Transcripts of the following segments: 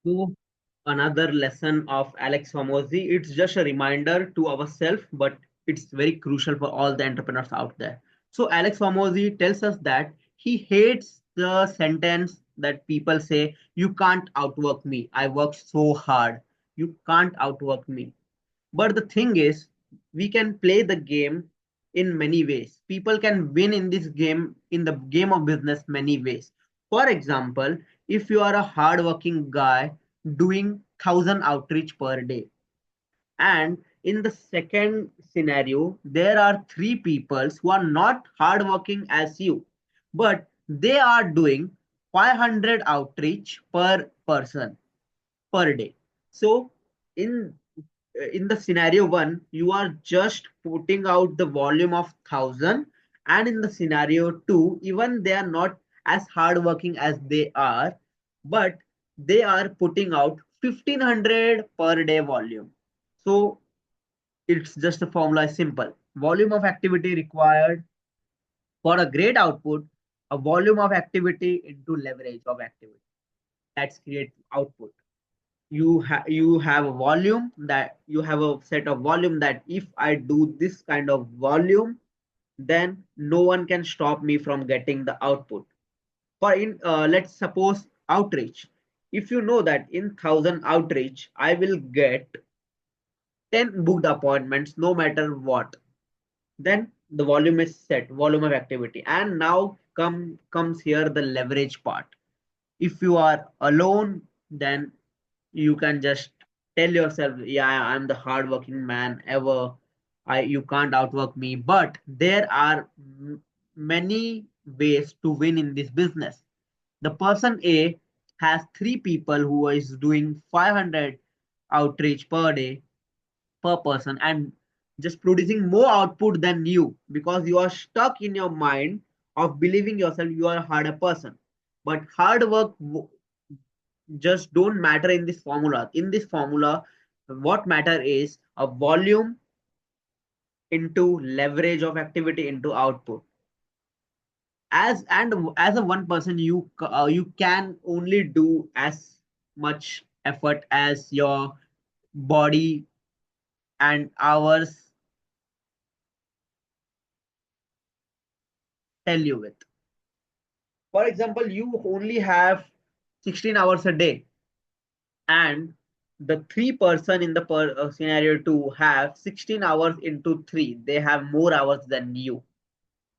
So another lesson of Alex Hormozi, it's just a reminder to ourselves, but it's very crucial for all the entrepreneurs out there. So Alex Hormozi tells us that he hates the sentence that people say, "You can't outwork me. I work so hard. You can't outwork me." But the thing is, we can play the game in many ways. People can win in this game, in the game of business, many ways. For example, if you are a hardworking guy doing 1,000 outreach per day, and in the second scenario, there are three people who are not hardworking as you, but they are doing 500 outreach per person per day. So in in the scenario one, you are just putting out the volume of 1,000, and in the scenario two, even they are not as hardworking as they are, but they are putting out 1,500 per day volume. So it's just the formula is simple. Volume of activity required for a great output, a volume of activity into leverage of activity. That's create output. You have a volume, that you have a set of volume, that if I do this kind of volume, then no one can stop me from getting the output. For in let's suppose outreach, if you know that in 1,000 outreach I will get 10 booked appointments no matter what, then the volume is set, volume of activity. And now comes here the leverage part. If you are alone, then you can just tell yourself, yeah, I'm the hardworking man ever, I you can't outwork me. But there are many ways to win in this business. The person A has three people who is doing 500 outreach per day per person, and just producing more output than you, because you are stuck in your mind of believing yourself you are a harder person. But hard work just don't matter in this formula. In this formula, what matter is a volume into leverage of activity into output. As a one person, you can only do as much effort as your body and hours tell you with. For example, you only have 16 hours a day, and the three person in the scenario 2 have 16 hours into 3, they have more hours than you.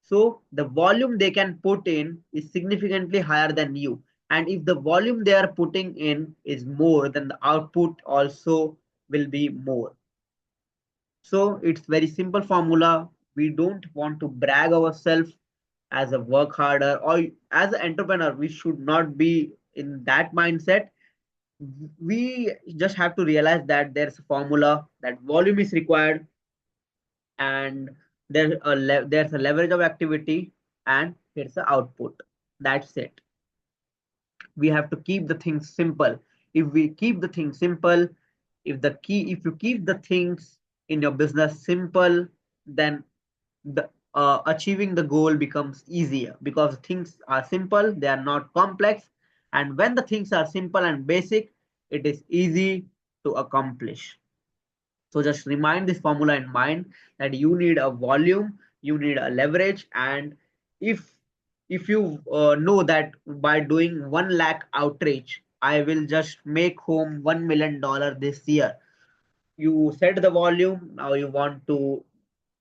So the volume they can put in is significantly higher than you, and if the volume they are putting in is more, then the output also will be more. So it's very simple formula. We don't want to brag ourselves as a work harder, or as an entrepreneur we should not be in that mindset. We just have to realize that there's a formula, that volume is required, and there's a leverage of activity, and here's the output. That's it. We have to keep the things simple. If we keep the things simple, if you keep the things in your business simple, then the achieving the goal becomes easier, because things are simple, they are not complex. And when the things are simple and basic, it is easy to accomplish. So just remind this formula in mind, that you need a volume, you need a leverage. And if if you know that by doing 1 lakh outreach, I will just make home $1 million this year. You set the volume, now you want to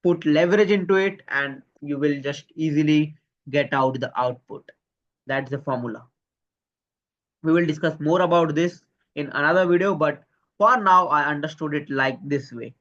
put leverage into it, and you will just easily get out the output. That's the formula. We will discuss more about this in another video, but for now I understood it like this way.